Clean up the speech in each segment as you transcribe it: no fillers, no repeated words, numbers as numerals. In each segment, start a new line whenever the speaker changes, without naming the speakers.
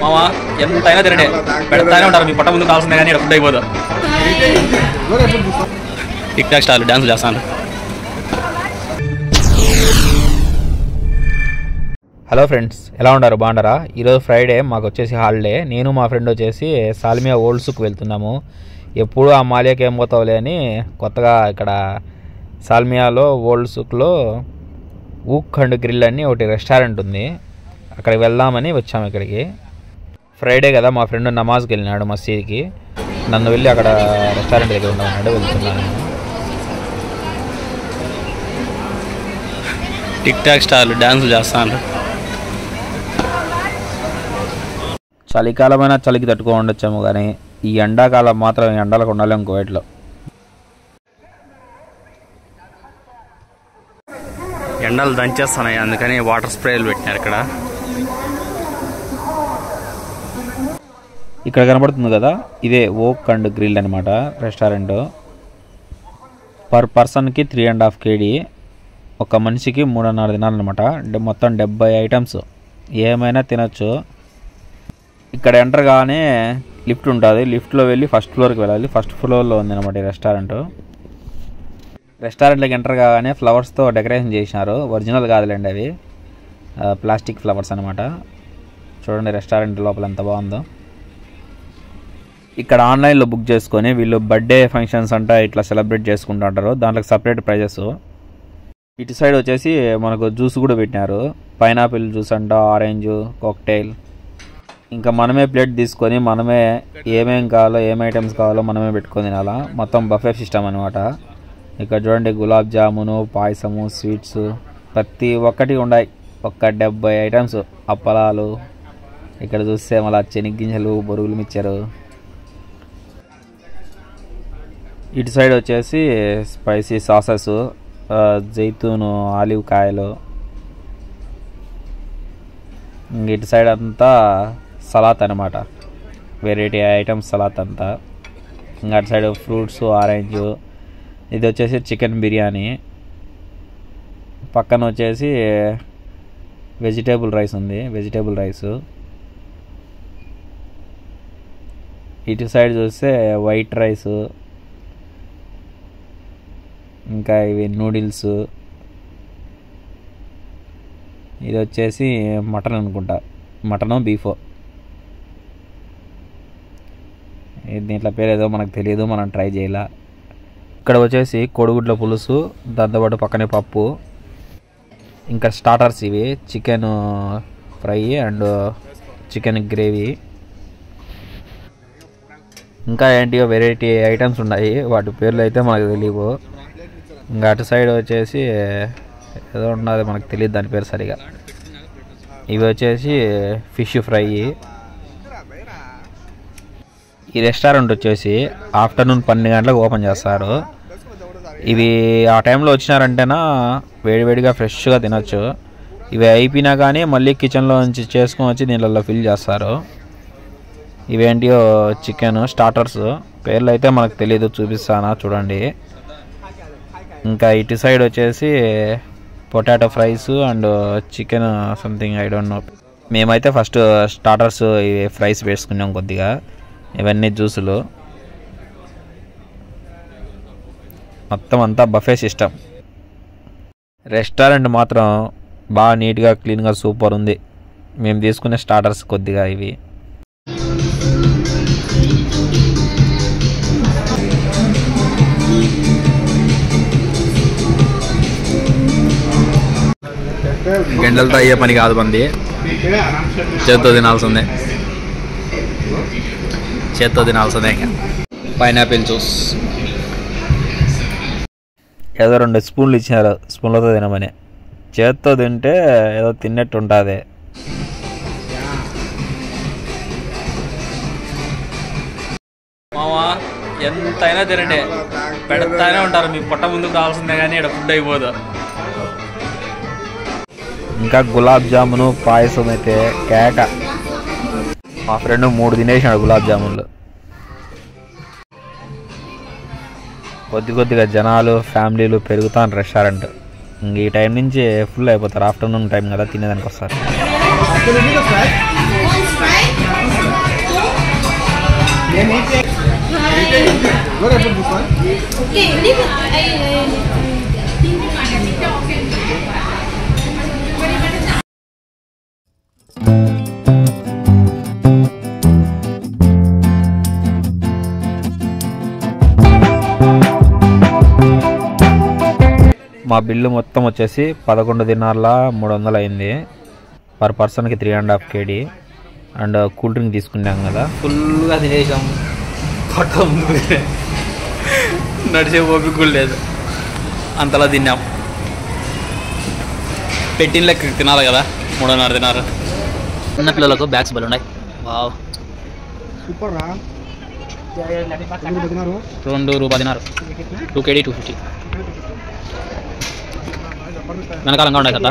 మావా ఎంతైనా తినండి, పెడతానే ఉంటారు. మీ పొట్ట ముందు కావాల్సిందే కానీ ఫుడ్ అయిపోదు. టిక్ టాక్ స్టార్లు డ్యాన్స్ చేస్తాను.
హలో ఫ్రెండ్స్, ఎలా ఉన్నారు? బాగుంటారా? ఈరోజు ఫ్రైడే, మాకు వచ్చేసి హాలిడే. నేను మా ఫ్రెండ్ వచ్చేసి సాల్మియా ఓల్డ్ సుక్ వెళ్తున్నాము. ఎప్పుడు ఆ మాలియాకి ఏం పోతావులే అని కొత్తగా ఇక్కడ సాల్మియాలో ఓల్డ్ సుక్లో ఊక్ అండ్ గ్రిల్ అని ఒకటి రెస్టారెంట్ ఉంది. అక్కడికి వెళ్దామని వచ్చాము. ఇక్కడికి ఫ్రైడే కదా, మా ఫ్రెండ్ నమాజ్కి వెళ్ళినాడు మసీద్కి. నన్ను వెళ్ళి అక్కడ రెస్టారెంట్ దగ్గర ఉండమన్నాడు, వెళ్తున్నాను.
టిక్ టాక్ స్టార్లు డ్యాన్స్ చేస్తాను.
చలికాలమైనా చలికి తట్టుకో ఉండొచ్చాము, కానీ ఈ ఎండాకాలం మాత్రం ఎండలకు ఉండలేము కోవిడ్లో.
ఎండలు దంచేస్తున్నాయి, అందుకని వాటర్ స్ప్రేలు పెట్టినారు.
ఇక్కడ కనబడుతుంది కదా, ఇదే ఓక్ అండ్ గ్రిల్ అనమాట రెస్టారెంట్. పర్ పర్సన్కి 3.5 kg, ఒక మనిషికి 3.5 దినాలు అనమాట. మొత్తం 70 ఐటమ్స్, ఏమైనా తినచ్చు. ఇక్కడ ఎంటర్ గానే లిఫ్ట్ ఉంటుంది. లిఫ్ట్లో వెళ్ళి ఫస్ట్ ఫ్లోర్కి వెళ్ళాలి. ఫస్ట్ ఫ్లోర్లో ఉంది అనమాట ఈ రెస్టారెంట్. రెస్టారెంట్లోకి ఎంటర్ కాగానే ఫ్లవర్స్తో డెకరేషన్ చేసినారు. ఒరిజినల్ కాదులేండి, అవి ప్లాస్టిక్ ఫ్లవర్స్ అనమాట. చూడండి రెస్టారెంట్ లోపల ఎంత బాగుందో. ఇక్కడ ఆన్లైన్లో బుక్ చేసుకొని వీళ్ళు బర్త్డే ఫంక్షన్స్ అంట ఇట్లా సెలబ్రేట్ చేసుకుంటూ ఉంటారు. దాంట్లో సపరేట్ ప్రైజెస్. ఇటు సైడ్ వచ్చేసి మనకు జ్యూస్ కూడా పెట్టినారు. పైనాపిల్ జ్యూస్ అంట, ఆరెంజ్, కాక్టైల్. ఇంకా మనమే ప్లేట్ తీసుకొని మనమే ఏమేం కావాలో, ఏం ఐటమ్స్ కావాలో మనమే పెట్టుకొని తినాలా. మొత్తం బఫే సిస్టమ్ అనమాట. ఇక్కడ చూడండి గులాబ్ జామును, పాయసము, స్వీట్స్ ప్రతి ఒక్కటి ఉన్నాయి. ఒక 70 ఐటమ్స్. అప్పలాలు, ఇక్కడ చూస్తే మళ్ళీ శనగ్గింజలు, బొరుగులు మిచ్చారు. ఇటు సైడ్ వచ్చేసి స్పైసీ సాసెస్, జైతూను, ఆలివ్ కాయలు. ఇటు సైడ్ అంతా సలాత్ అనమాట, వెరైటీ ఐటమ్స్ సలాత్ అంతా. ఇంకా అటు సైడ్ ఫ్రూట్స్, ఆరెంజ్. ఇది వచ్చేసి చికెన్ బిర్యానీ. పక్కన వచ్చేసి వెజిటేబుల్ రైస్ ఉంది, వెజిటేబుల్ రైస్. ఇటు సైడ్ చూస్తే వైట్ రైస్, ఇంకా ఇవి నూడిల్స్. ఇది వచ్చేసి మటన్ అనుకుంటా, మటనో బీఫో. దీంట్లో పేరు ఏదో మనకు తెలియదు, మనం ట్రై చేయాల. ఇక్కడ వచ్చేసి కోడిగుడ్ల పులుసు, దాంతోపాటు పక్కనే పప్పు. ఇంకా స్టార్టర్స్ ఇవి chicken fry and chicken gravy. ఇంకా ఏంటియో వెరైటీ ఐటమ్స్ ఉన్నాయి, వాటి పేర్లు అయితే మనకు తెలియవు. ఇంకా అటు సైడ్ వచ్చేసి ఏదో ఉన్నది, మనకు తెలియదు దాని పేరు సరిగా. ఇవి వచ్చేసి ఫిష్ ఫ్రై. ఈ రెస్టారెంట్ వచ్చేసి ఆఫ్టర్నూన్ 12 గంటలకు ఓపెన్ చేస్తారు. ఇవి ఆ టైంలో వచ్చినారంటేనా వేడివేడిగా ఫ్రెష్గా తినచ్చు. ఇవి అయిపోయినా కానీ మళ్ళీ కిచెన్లో నుంచి చేసుకొని వచ్చి దీనిలో ఫిల్ చేస్తారు. ఇవేంటియో చికెన్ స్టార్టర్స్, పేర్లు అయితే మనకు తెలియదు, చూపిస్తానా చూడండి. ఇంకా ఇటు సైడ్ వచ్చేసి potato fries and chicken something, I don't know. మేమైతే ఫస్ట్ స్టార్టర్స్ ఇవి ఫ్రైస్ వేసుకున్నాం కొద్దిగా. ఇవన్నీ జ్యూసులు. మొత్తం అంతా బఫే సిస్టమ్. రెస్టారెంట్ మాత్రం బాగా నీట్గా, క్లీన్గా, సూపర్ ఉంది. మేము తీసుకునే స్టార్టర్స్ కొద్దిగా ఇవి.
గంటలతో అయ్యే పని కాదు, మంది చేత్తో తినాల్సిందే, చేత్తో తినాల్సిందే. ఇంకా పైనాపిల్ జ్యూస్
ఏదో 2 స్పూన్లు ఇచ్చినారు, స్పూన్లతో తినమని. చేత్తో తింటే ఏదో తిన్నట్టు ఉంటుంది.
మావా ఎంతైనా తినండి, పెడతానే ఉంటారు. మీ పొట్ట ముందుకు రావాల్సిందే కానీ ఇక్కడ ఫుడ్ అయిపోదు.
ఇంకా గులాబ్ జామును, పాయసం అయితే కేక. మా ఫ్రెండ్ 3 తినేసినాడు గులాబ్ జామున్లు. కొద్దిగా జనాలు, ఫ్యామిలీలు పెరుగుతాను రెస్టారెంట్. ఇంక ఈ టైం నుంచి ఫుల్ అయిపోతారు. ఆఫ్టర్నూన్ టైం కదా, తినేదానికి వస్తారు. మా బిల్లు మొత్తం వచ్చేసి 11 దినార్ల 300 అయింది. పర్ పర్సన్కి 3.5 kg అండ్ కూల్ డ్రింక్ తీసుకున్నాం కదా.
ఫుల్గా తినేసాం. పొట్ట ముందు నడిచే ఓపిక కూడా లేదు, అంతలా తిన్నాం. పెట్టిన లెక్క తినాలి కదా, 3.5 తినారు. చిన్న పిల్లలకు బ్యాగ్స్ బలు ఉన్నాయి. వావ్
సూపర్ రా.
2 రూపాయలు తినారు. 2 kg 250. వెనకాలంగా ఉన్నాయి కదా.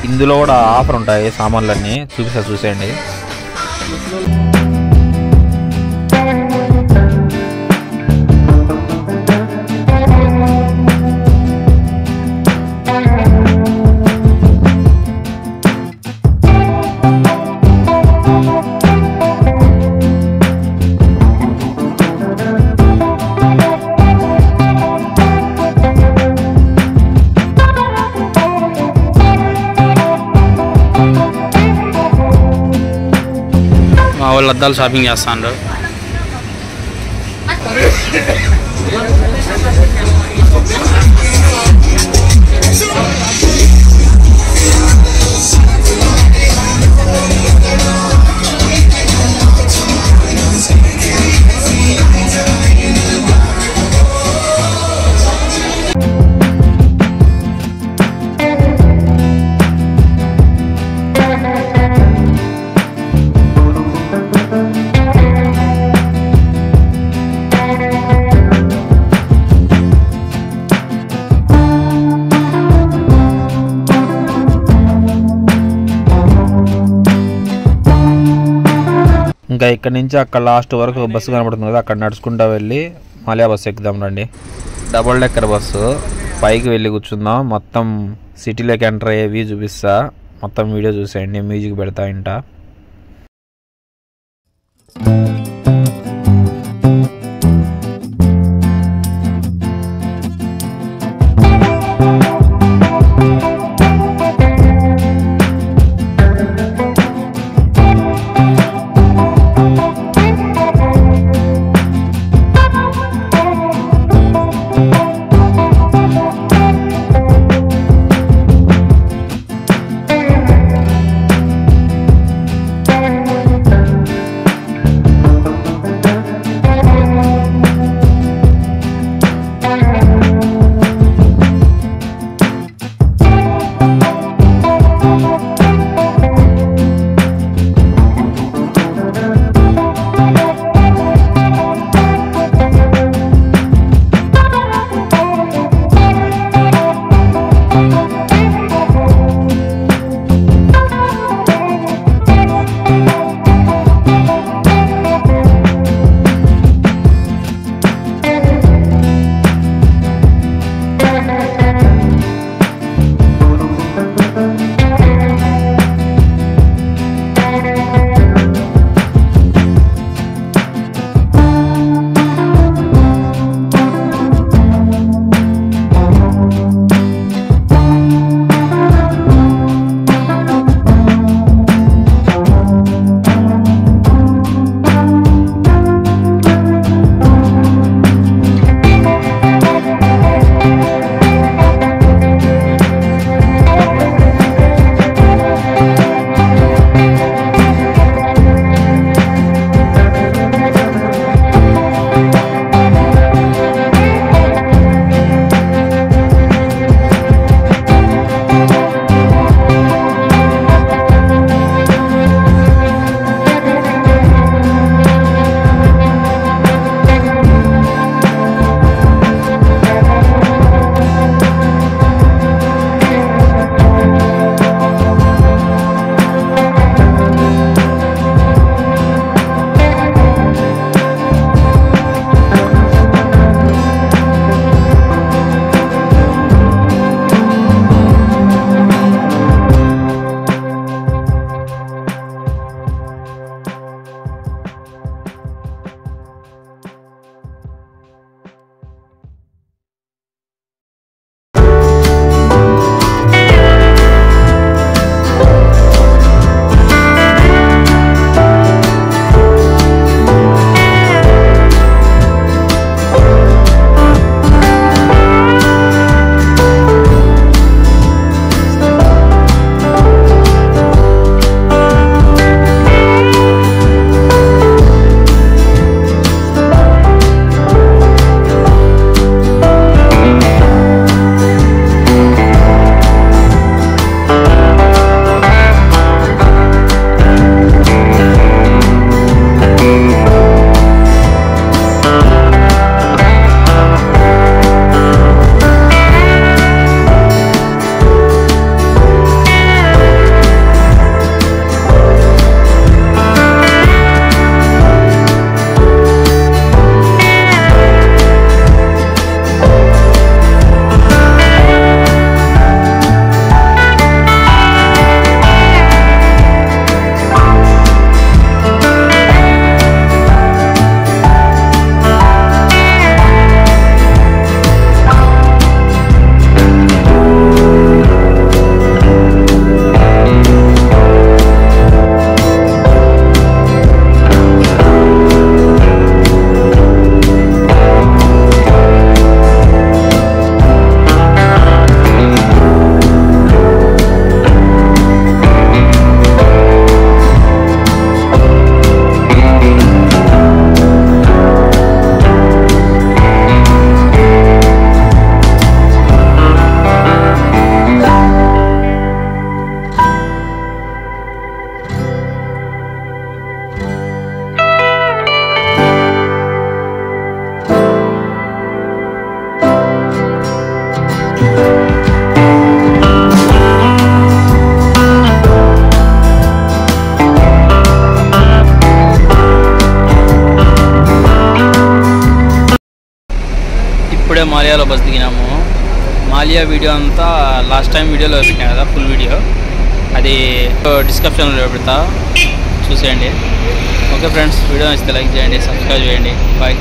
ఇందులో కూడా ఆఫర్ ఉంటాయి, సామాన్లన్నీ చూపిస్తా చూసేయండి.
మా వాళ్ళు అద్దాలు షాపింగ్ చేస్తాను. ఇంకా ఇక్కడ నుంచి అక్కడ లాస్ట్ వరకు బస్సు కనబడుతుంది కదా, అక్కడ నడుచుకుంటూ వెళ్ళి మాల్యా బస్సు ఎక్కుదాం రండి. Double decker bus. పైకి వెళ్ళి కూర్చుందాం, మొత్తం సిటీలోకి ఎంటర్ అయ్యేవి చూపిస్తా, మొత్తం వీడియో చూసేయండి, మ్యూజిక్ పెడతా ఇంట.
మాలియాలో బస్ దిగినాము. మాలియా వీడియో అంతా లాస్ట్ టైం వీడియోలో పెట్టాను కదా, ఫుల్ వీడియో, అది డిస్క్రిప్షన్లో పెడతా, చూసేయండి. ఓకే ఫ్రెండ్స్, వీడియో నచ్చితే లైక్ చేయండి, సబ్స్క్రైబ్ చేయండి. బాయ్.